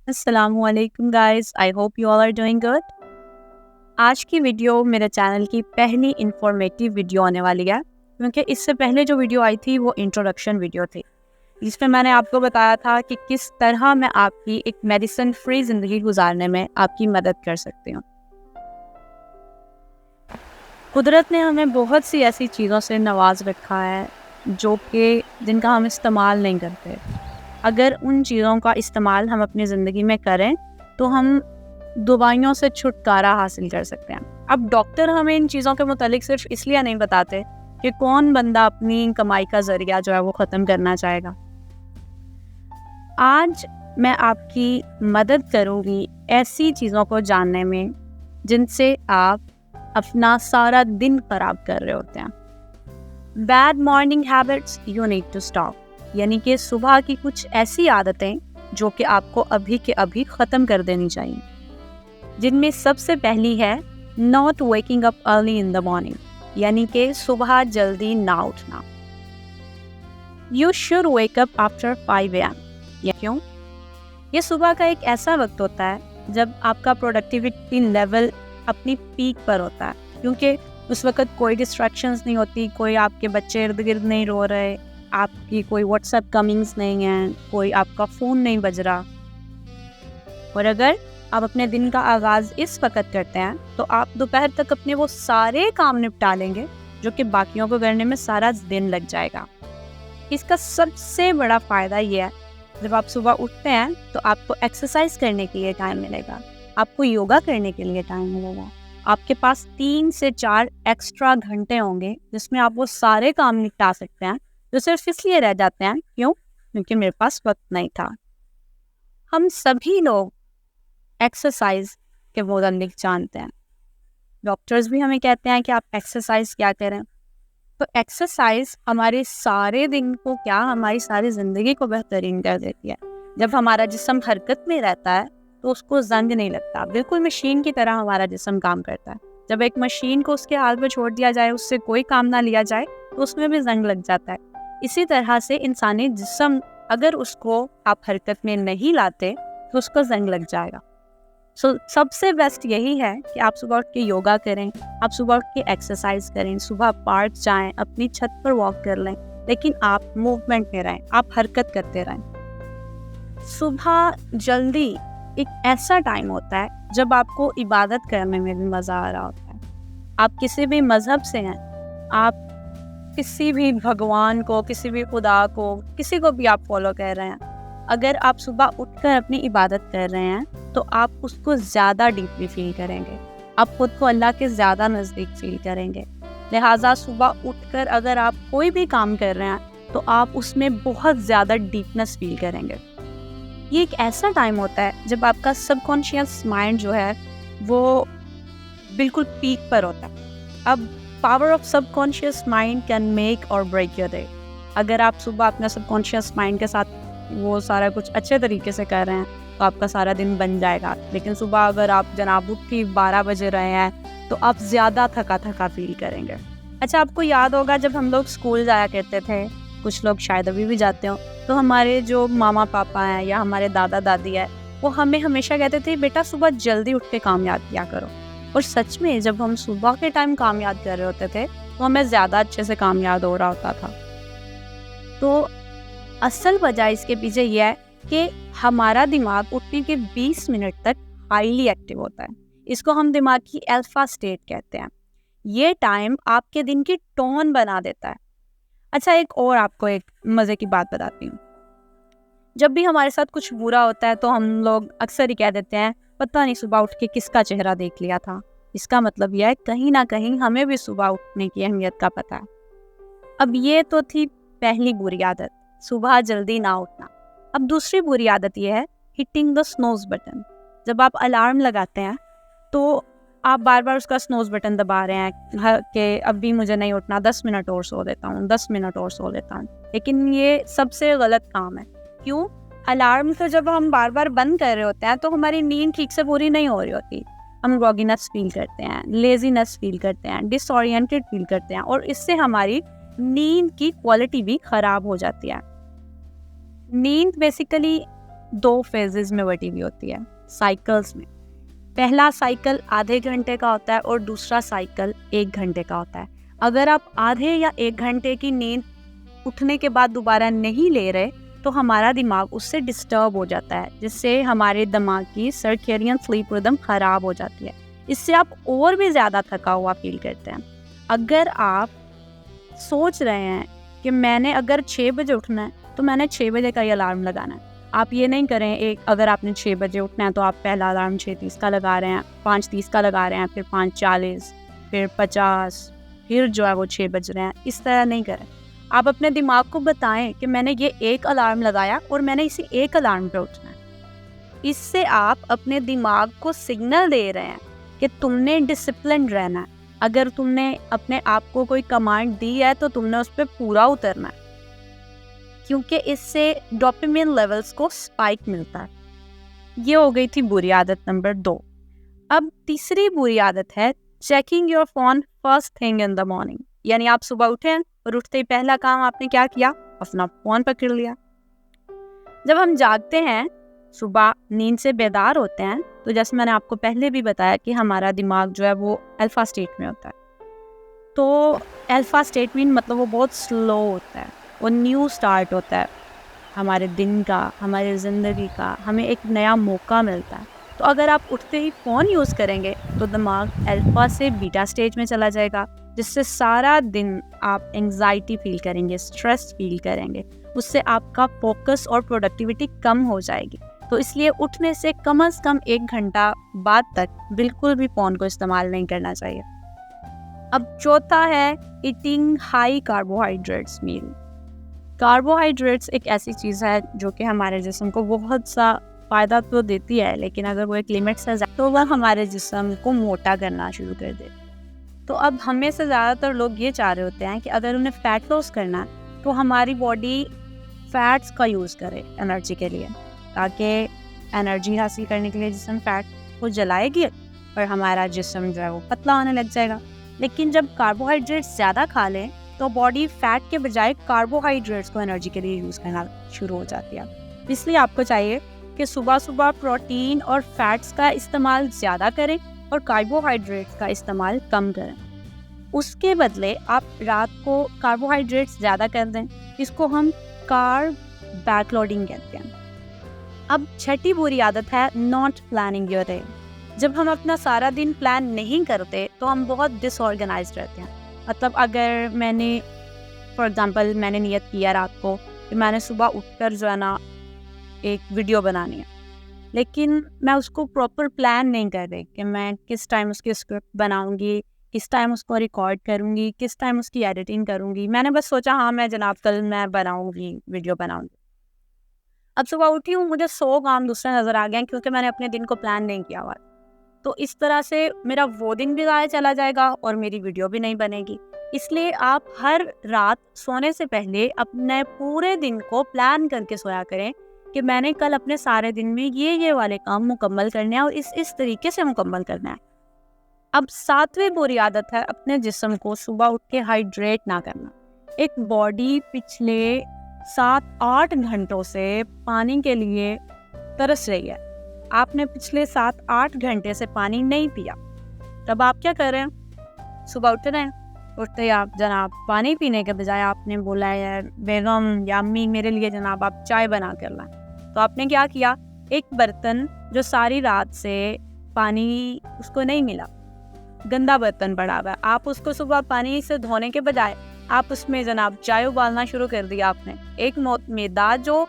अस्सलामुअलैकुम guys, I hope you all are doing good. आज की वीडियो मेरे चैनल की पहली इंफॉर्मेटिव वीडियो आने वाली है, क्योंकि इससे पहले जो वीडियो आई थी वो इंट्रोडक्शन वीडियो थी, जिसमें मैंने आपको बताया था कि किस तरह मैं आपकी एक मेडिसिन फ्री ज़िंदगी गुजारने में आपकी मदद कर सकती हूँ। कुदरत ने हमें बहुत सी ऐसी चीज़ों से नवाज रखा है जो कि जिनका हम इस्तेमाल नहीं करते। अगर उन चीज़ों का इस्तेमाल हम अपनी ज़िंदगी में करें तो हम दवाइयों से छुटकारा हासिल कर सकते हैं। अब डॉक्टर हमें इन चीज़ों के मुतालिक सिर्फ इसलिए नहीं बताते कि कौन बंदा अपनी कमाई का ज़रिया जो है वो ख़त्म करना चाहेगा। आज मैं आपकी मदद करूँगी ऐसी चीज़ों को जानने में जिनसे आप अपना सारा दिन ख़राब कर रहे होते हैं। Bad morning habits you need to stop, यानी कि सुबह की कुछ ऐसी आदतें जो कि आपको अभी के अभी ख़त्म कर देनी चाहिए, जिनमें सबसे पहली है not waking up early in the morning, यानी कि सुबह जल्दी ना उठना। You should wake up after 5 AM। या क्यों? ये सुबह का एक ऐसा वक्त होता है जब आपका प्रोडक्टिविटी लेवल अपनी पीक पर होता है, क्योंकि उस वक्त कोई डिस्ट्रैक्शंस नहीं होती, कोई आपके बच्चे इर्द गिर्द नहीं रो रहे, आपकी कोई व्हाट्सएप कमिंग्स नहीं है, कोई आपका फ़ोन नहीं बज रहा। और अगर आप अपने दिन का आगाज़ इस वक्त करते हैं तो आप दोपहर तक अपने वो सारे काम निपटा लेंगे जो कि बाकियों को करने में सारा दिन लग जाएगा। इसका सबसे बड़ा फ़ायदा ये है, जब आप सुबह उठते हैं तो आपको एक्सरसाइज करने के लिए टाइम मिलेगा, आपको योगा करने के लिए टाइम मिलेगा, आपके पास 3 से 4 एक्स्ट्रा घंटे होंगे जिसमें आप वो सारे काम निपटा सकते हैं जो सिर्फ इसलिए रह जाते हैं क्यों? क्योंकि मेरे पास वक्त नहीं था। हम सभी लोग एक्सरसाइज के मुतालिक जानते हैं, डॉक्टर्स भी हमें कहते हैं कि आप एक्सरसाइज क्या करें। तो एक्सरसाइज हमारे सारे दिन को क्या, हमारी सारी ज़िंदगी को बेहतरीन कर देती है। जब हमारा जिस्म हरकत में रहता है तो उसको जंग नहीं लगता, बिल्कुल मशीन की तरह हमारा जिस्म काम करता है। जब एक मशीन को उसके हाल पे छोड़ दिया जाए, उससे कोई काम ना लिया जाए, तो उसमें भी जंग लग जाता है। इसी तरह से इंसानी जिस्म, अगर उसको आप हरकत में नहीं लाते तो उसको जंग लग जाएगा। सबसे बेस्ट यही है कि आप सुबह उठ के योगा करें, आप सुबह उठ के एक्सरसाइज करें, सुबह पार्क जाएं, अपनी छत पर वॉक कर लें, लेकिन आप मूवमेंट में रहें, आप हरकत करते रहें। सुबह जल्दी एक ऐसा टाइम होता है जब आपको इबादत करने में भी मज़ा आ रहा होता है। आप किसी भी मज़हब से हैं, आप किसी भी भगवान को, किसी भी खुदा को, किसी को भी आप फॉलो कर रहे हैं, अगर आप सुबह उठकर अपनी इबादत कर रहे हैं तो आप उसको ज़्यादा डीपली फील करेंगे, आप खुद को अल्लाह के ज़्यादा नज़दीक फील करेंगे। लिहाजा सुबह उठकर अगर आप कोई भी काम कर रहे हैं तो आप उसमें बहुत ज़्यादा डीपनेस फील करेंगे। ये एक ऐसा टाइम होता है जब आपका सबकॉन्शियस माइंड जो है वो बिल्कुल पीक पर होता है। अब power of subconscious mind can make और ब्रेक योर डे। अगर आप सुबह अपने सबकॉन्शियस माइंड के साथ वो सारा कुछ अच्छे तरीके से कर रहे हैं तो आपका सारा दिन बन जाएगा। लेकिन सुबह अगर आप जनाब उठ के 12 बजे रहे हैं तो आप ज़्यादा थका थका फील करेंगे। अच्छा, आपको याद होगा जब हम लोग स्कूल जाया करते थे, कुछ लोग शायद अभी भी जाते हो, तो हमारे जो मामा पापा हैं या हमारे दादा दादी है, वो हमें हमेशा कहते थे बेटा सुबह जल्दी उठ के काम याद किया करो। और सच में जब हम सुबह के टाइम काम याद कर रहे होते थे तो हमें ज़्यादा अच्छे से काम याद हो रहा होता था। तो असल वजह इसके पीछे यह है कि हमारा दिमाग उठने के 20 मिनट तक हाईली एक्टिव होता है। इसको हम दिमाग की अल्फा स्टेट कहते हैं। ये टाइम आपके दिन की टोन बना देता है। अच्छा, एक और आपको एक मज़े की बात बताती हूँ। जब भी हमारे साथ कुछ बुरा होता है तो हम लोग अक्सर ही कह देते हैं पता नहीं सुबह उठ के किसका चेहरा देख लिया था। इसका मतलब यह है कहीं ना कहीं हमें भी सुबह उठने की अहमियत का पता है। अब ये तो थी पहली बुरी आदत, सुबह जल्दी ना उठना। अब दूसरी बुरी आदत यह है हिटिंग द स्नोज बटन। जब आप अलार्म लगाते हैं तो आप बार बार उसका स्नोज बटन दबा रहे हैं कि अभी मुझे नहीं उठना, 10 मिनट और सो लेता हूँ, 10 मिनट और सो लेता हूँ। लेकिन ये सबसे गलत काम है। क्यों? अलार्म तो जब हम बार बार बंद कर रहे होते हैं तो हमारी नींद ठीक से पूरी नहीं हो रही होती। हम ग्रॉगीनेस फील करते हैं, लेजीनेस फील करते हैं, डिसओरिएंटेड फील करते हैं और इससे हमारी नींद की क्वालिटी भी ख़राब हो जाती है। नींद बेसिकली 2 फेजेस में बटी हुई होती है, साइकिल्स में। पहला साइकिल आधे घंटे का होता है और दूसरा साइकिल 1 घंटे का होता है। अगर आप आधे या 1 घंटे की नींद उठने के बाद दोबारा नहीं ले रहे तो हमारा दिमाग उससे डिस्टर्ब हो जाता है, जिससे हमारे दिमाग की सर्केडियन स्लीप रिदम ख़राब हो जाती है। इससे आप और भी ज़्यादा थका हुआ फील करते हैं। अगर आप सोच रहे हैं कि मैंने अगर 6 बजे उठना है तो मैंने 6 बजे का ही अलार्म लगाना है, आप ये नहीं करें अगर आपने 6 बजे उठना है तो आप पहला अलार्म 6:30 का लगा रहे हैं, 5:30 का लगा रहे हैं, फिर 5:40, फिर 50, फिर जो है वो 6 बज रहे हैं। इस तरह नहीं करें। आप अपने दिमाग को बताएं कि मैंने ये एक अलार्म लगाया और मैंने इसी एक अलार्म पे उठना है। इससे आप अपने दिमाग को सिग्नल दे रहे हैं कि तुमने डिसिप्लिन रहना है। अगर तुमने अपने आप को कोई कमांड दी है तो तुमने उस पर पूरा उतरना है, क्योंकि इससे डोपामिन लेवल्स को स्पाइक मिलता है। ये हो गई थी बुरी आदत नंबर 2। अब तीसरी बुरी आदत है checking your phone first thing in the morning. यानी आप सुबह उठे और उठते ही पहला काम आपने क्या किया? अपना फोन पकड़ लिया। जब हम जागते हैं, सुबह नींद से बेदार होते हैं, तो जैसे मैंने आपको पहले भी बताया कि हमारा दिमाग जो है वो अल्फा स्टेट में होता है। तो अल्फा स्टेट में मतलब वो बहुत स्लो होता है, वो न्यू स्टार्ट होता है हमारे दिन का, हमारी ज़िंदगी का, हमें एक नया मौका मिलता है। तो अगर आप उठते ही फ़ोन यूज़ करेंगे तो दिमाग अल्फा से बीटा स्टेज में चला जाएगा, जिससे सारा दिन आप एंग्जाइटी फील करेंगे, स्ट्रेस फील करेंगे। उससे आपका फोकस और प्रोडक्टिविटी कम हो जाएगी। तो इसलिए उठने से कम 1 घंटा बाद तक बिल्कुल भी फ़ोन को इस्तेमाल नहीं करना चाहिए। अब चौथा है ईटिंग हाई कार्बोहाइड्रेट्स मील। कार्बोहाइड्रेट्स एक ऐसी चीज़ है जो कि हमारे जिस्म को बहुत सा फ़ायदा तो देती है, लेकिन अगर वो एक लिमिट से ज़्यादा तो वह हमारे जिस्म को मोटा करना शुरू कर दे। तो अब हमें से ज़्यादातर लोग ये चाह रहे होते हैं कि अगर उन्हें फ़ैट लॉस करना है तो हमारी बॉडी फ़ैट्स का यूज़ करे एनर्जी के लिए, ताकि एनर्जी हासिल करने के लिए जिस्म फ़ैट को जलाएगी और हमारा जिस्म जो है वो पतला होने लग जाएगा। लेकिन जब कार्बोहाइड्रेट्स ज़्यादा खा लें तो बॉडी फैट के बजाय कार्बोहाइड्रेट्स को एनर्जी के लिए यूज़ करना शुरू हो जाती है। इसलिए आपको चाहिए कि सुबह सुबह प्रोटीन और फैट्स का इस्तेमाल ज़्यादा करें और कार्बोहाइड्रेट्स का इस्तेमाल कम करें। उसके बदले आप रात को कार्बोहाइड्रेट्स ज़्यादा कर दें। इसको हम कार्ब बैकलोडिंग कहते हैं। अब छठी बुरी आदत है नॉट प्लानिंग योर डे। जब हम अपना सारा दिन प्लान नहीं करते तो हम बहुत डिसऑर्गेनाइज्ड रहते हैं। मतलब अगर मैंने फॉर एग्जांपल मैंने नियत किया रात को कि मैंने सुबह उठकर जो है ना एक वीडियो बनानी है, लेकिन मैं उसको प्रॉपर प्लान नहीं कर रही कि मैं किस टाइम उसकी स्क्रिप्ट बनाऊंगी, किस टाइम उसको रिकॉर्ड करूंगी, किस टाइम उसकी एडिटिंग करूंगी। मैंने बस सोचा हाँ मैं जनाब कल मैं बनाऊंगी, वीडियो बनाऊंगी। अब सुबह उठी हूँ, मुझे 100 काम दूसरे नज़र आ गए क्योंकि मैंने अपने दिन को प्लान नहीं किया हुआ। तो इस तरह से मेरा वो दिन भी ज़ाया चला जाएगा और मेरी वीडियो भी नहीं बनेगी। इसलिए आप हर रात सोने से पहले अपने पूरे दिन को प्लान करके सोया करें कि मैंने कल अपने सारे दिन में ये वाले काम मुकम्मल करने हैं और इस तरीके से मुकम्मल करना है। अब 7वीं बुरी आदत है अपने जिस्म को सुबह उठ के हाइड्रेट ना करना। एक बॉडी पिछले 7-8 घंटों से पानी के लिए तरस रही है। आपने पिछले 7-8 घंटे से पानी नहीं पिया, तब आप क्या कर रहे हैं? सुबह उठ रहे हैं, उठते ही आप जनाब पानी पीने के बजाय आपने बोला है बेगम या अम्मी मेरे लिए जनाब आप चाय बना कर लाएं। तो आपने क्या किया? एक बर्तन जो सारी रात से पानी उसको नहीं मिला, गंदा बर्तन पड़ा हुआ है, आप उसको सुबह पानी से धोने के बजाय आप उसमें जनाब चाय उबालना शुरू कर दिया। आपने एक मैदा जो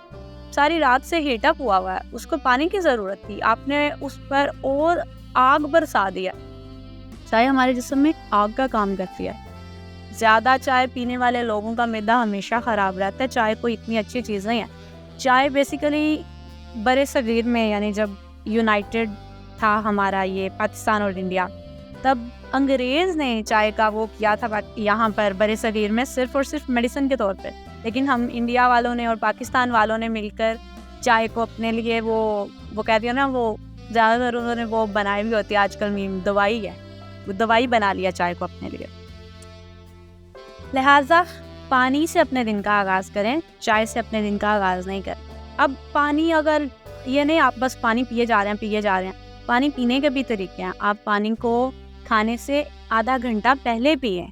सारी रात से हीटअप हुआ है उसको पानी की ज़रूरत थी, आपने उस पर और आग बरसा दिया। चाय हमारे जिस्म में आग का काम करती है। ज़्यादा चाय पीने वाले लोगों का मैदा हमेशा ख़राब रहता है। चाय कोई इतनी अच्छी चीज़ नहीं है। चाय बेसिकली बड़े सगीर में, यानी जब यूनाइटेड था हमारा ये पाकिस्तान और इंडिया, तब अंग्रेज़ ने चाय का वो किया था यहाँ पर बड़े सगीर में सिर्फ़ और सिर्फ मेडिसिन के तौर पे। लेकिन हम इंडिया वालों ने और पाकिस्तान वालों ने मिलकर चाय को अपने लिए वो कहती है ना, वो ज़्यादातर उन्होंने वो बनाई भी होती है आजकल मीम, दवाई है, वो दवाई बना लिया चाय को अपने लिए। लिहाजा पानी से अपने दिन का आगाज़ करें, चाय से अपने दिन का आगाज़ नहीं करें। अब पानी अगर ये नहीं आप बस पानी पिए जा रहे हैं। पानी पीने के भी तरीके हैं। आप पानी को खाने से आधा घंटा पहले पिए,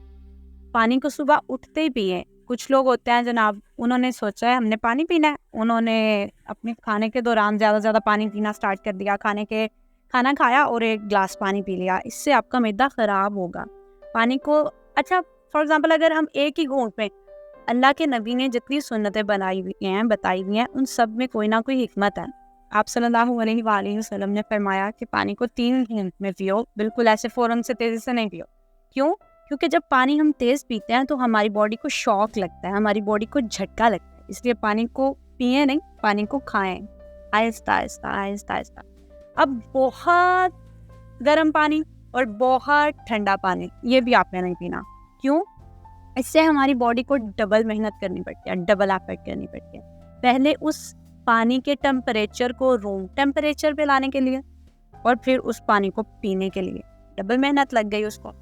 पानी को सुबह उठते ही पिए। कुछ लोग होते हैं जनाब, उन्होंने सोचा है हमने पानी पीना है, उन्होंने अपने खाने के दौरान ज़्यादा से ज़्यादा पानी पीना स्टार्ट कर दिया, खाना खाया और 1 गिलास पानी पी लिया। इससे आपका मैदा ख़राब होगा। पानी को अच्छा फॉर एग्ज़ाम्पल अगर हम एक ही घूंट में, अल्लाह के नबी ने जितनी सुन्नतें बताई हुई हैं उन सब में कोई ना कोई हिकमत है। आप सल्लल्लाहु अलैहि वसल्लम ने फरमाया कि पानी को 3 घूंट में पियो, बिल्कुल ऐसे फ़ौरन से तेज़ी से नहीं पियो। क्यों? क्योंकि जब पानी हम तेज़ पीते हैं तो हमारी बॉडी को शॉक लगता है, हमारी बॉडी को झटका लगता है। इसलिए पानी को पिए नहीं, पानी को खाएं आहिस्ता आहिस्ता। अब बहुत गर्म पानी और बहुत ठंडा पानी ये भी आपने नहीं पीना। क्यों? इससे हमारी बॉडी को डबल मेहनत करनी पड़ती है, डबल एफर्ट करनी पड़ती है। पहले उस पानी के टेम्परेचर को रूम टेम्परेचर पे लाने के लिए और फिर उस पानी को पीने के लिए डबल मेहनत लग गई उसको।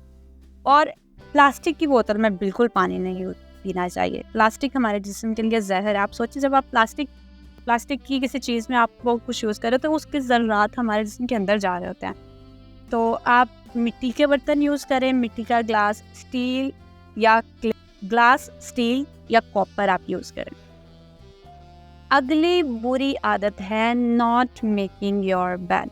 और प्लास्टिक की बोतल में बिल्कुल पानी नहीं पीना चाहिए। प्लास्टिक हमारे जिस्म के लिए जहर है। आप सोचिए जब आप प्लास्टिक की किसी चीज़ में आप वो कुछ यूज़ करें तो उसके ज़र्रात हमारे जिस्म के अंदर जा रहे होते हैं। तो आप मिट्टी के बर्तन यूज़ करें, मिट्टी का ग्लास, स्टील या कॉपर आप यूज़ करें। अगली बुरी आदत है नॉट मेकिंग योर बेड।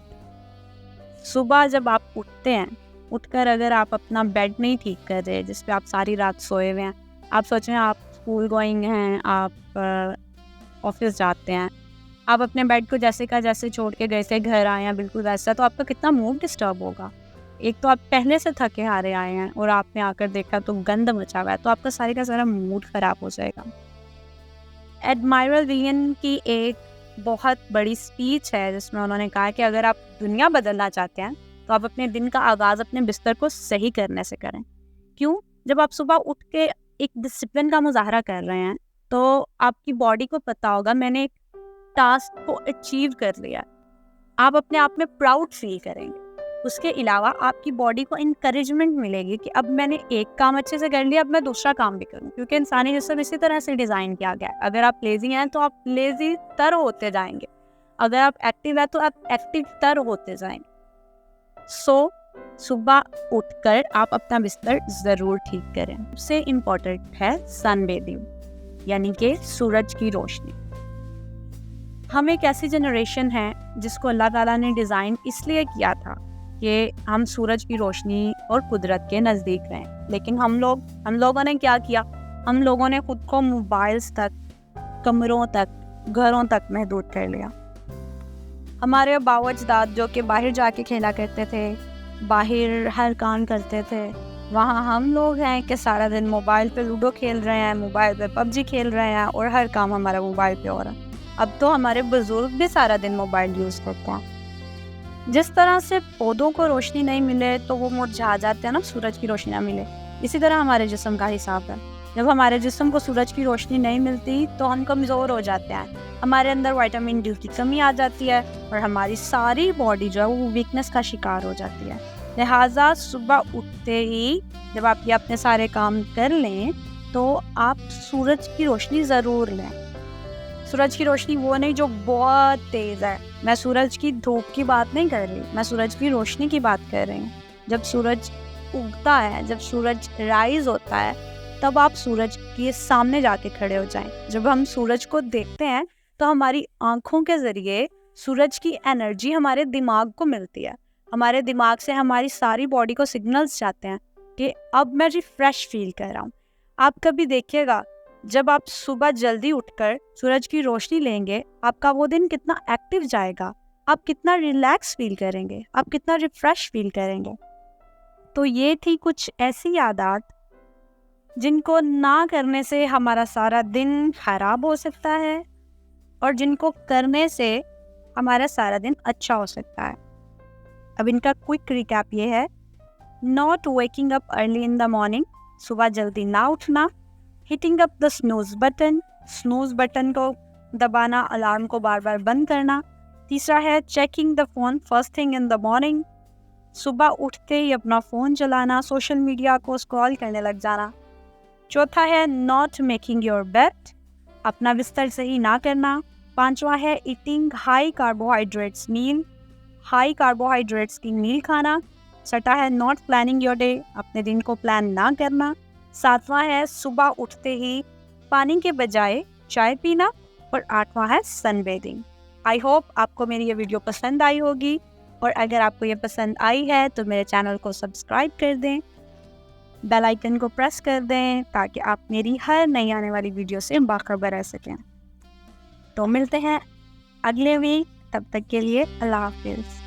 सुबह जब आप उठते हैं, उठकर अगर आप अपना बेड नहीं ठीक कर रहे जिस पे आप सारी रात सोए हुए हैं, आप सोच रहे हैं आप स्कूल गोइंग हैं, आप ऑफिस जाते हैं, आप अपने बेड को जैसे का जैसे छोड़ के गए थे घर आए हैं बिल्कुल वैसा, तो आपका कितना मूड डिस्टर्ब होगा। एक तो आप पहले से थके हारे आए हैं और आपने आकर देखा तो गंद मचा हुआ है, तो आपका सारे का सारा मूड ख़राब हो जाएगा। एडमायरल विलियम की एक बहुत बड़ी स्पीच है जिसमें उन्होंने कहा कि अगर आप दुनिया बदलना चाहते हैं तो आप अपने दिन का आगाज़ अपने बिस्तर को सही करने से करें। क्यों? जब आप सुबह उठ के एक डिसिप्लिन का मुजाहरा कर रहे हैं तो आपकी बॉडी को पता होगा मैंने एक टास्क को अचीव कर लिया। आप अपने आप में प्राउड फील करेंगे। उसके अलावा आपकी बॉडी को इंकरेजमेंट मिलेगी कि अब मैंने एक काम अच्छे से कर लिया, अब मैं दूसरा काम भी करूं, क्योंकि इंसानी जिस्म इसी तरह से डिज़ाइन किया गया है। अगर आप लेजी हैं तो आप लेजी तर होते जाएंगे, अगर आप एक्टिव हैं तो आप एक्टिव तर होते जाएंगे। सुबह उठकर आप अपना बिस्तर ज़रूर ठीक करें। सबसे इम्पोर्टेंट है सनबेदिंग, यानी कि सूरज की रोशनी। हम एक ऐसी जनरेशन है जिसको अल्लाह ताला ने डिज़ाइन इसलिए किया था कि हम सूरज की रोशनी और कुदरत के नज़दीक रहें, लेकिन हम लोगों ने क्या किया? हम लोगों ने खुद को मोबाइल्स तक, कमरों तक, घरों तक महदूद कर लिया। हमारे बाव अजदाद जो कि बाहर जाके खेला करते थे, बाहर हर काम करते थे, वहाँ हम लोग हैं कि सारा दिन मोबाइल पे लूडो खेल रहे हैं, मोबाइल पे पबजी खेल रहे हैं और हर काम हमारा मोबाइल पे हो रहा है। अब तो हमारे बुजुर्ग भी सारा दिन मोबाइल यूज़ करते हैं। जिस तरह से पौधों को रोशनी नहीं मिले तो वो मुरझा जाते हैं ना, सूरज की रोशनी ना मिले, इसी तरह हमारे जिस्म का हिसाब है। जब हमारे जिस्म को सूरज की रोशनी नहीं मिलती तो हम कमज़ोर हो जाते हैं, हमारे अंदर विटामिन डी की कमी आ जाती है और हमारी सारी बॉडी जो है वो वीकनेस का शिकार हो जाती है। लिहाजा सुबह उठते ही जब आप ये अपने सारे काम कर लें तो आप सूरज की रोशनी ज़रूर लें। सूरज की रोशनी वो नहीं जो बहुत तेज़ है, मैं सूरज की धूप की बात नहीं कर रही, मैं सूरज की रोशनी की बात कर रही हूँ। जब सूरज उगता है, जब सूरज राइज होता है, तब आप सूरज के सामने जाके खड़े हो जाएं। जब हम सूरज को देखते हैं तो हमारी आँखों के ज़रिए सूरज की एनर्जी हमारे दिमाग को मिलती है। हमारे दिमाग से हमारी सारी बॉडी को सिग्नल्स जाते हैं कि अब मैं रिफ्रेश फील कर रहा हूँ। आप कभी देखिएगा जब आप सुबह जल्दी उठकर सूरज की रोशनी लेंगे, आपका वो दिन कितना एक्टिव जाएगा, आप कितना रिलैक्स फील करेंगे, आप कितना रिफ्रेश फील करेंगे। तो ये थी कुछ ऐसी आदत जिनको ना करने से हमारा सारा दिन खराब हो सकता है और जिनको करने से हमारा सारा दिन अच्छा हो सकता है। अब इनका क्विक रिकैप ये है: not waking up early in the morning, सुबह जल्दी ना उठना; hitting up the snooze button को दबाना, अलार्म को बार बार बंद करना; तीसरा है checking the phone first thing in the morning, सुबह उठते ही अपना फ़ोन चलाना, सोशल मीडिया को स्क्रॉल करने लग जाना; चौथा है नॉट मेकिंग योर बेड, अपना बिस्तर सही ना करना; 5वां है ईटिंग हाई कार्बोहाइड्रेट्स मील, हाई कार्बोहाइड्रेट्स की मील खाना। 6वां है नॉट प्लानिंग योर डे, अपने दिन को प्लान ना करना। 7वां है सुबह उठते ही पानी के बजाय चाय पीना। और 8वां है सनबेदिंग। आई होप आपको मेरी ये वीडियो पसंद आई होगी, और अगर आपको ये पसंद आई है तो मेरे चैनल को सब्सक्राइब कर दें, बेल आइकन को प्रेस कर दें ताकि आप मेरी हर नई आने वाली वीडियो से बाखबर रह सकें। तो मिलते हैं अगले वीक, तब तक के लिए अल्लाह हाफिज़।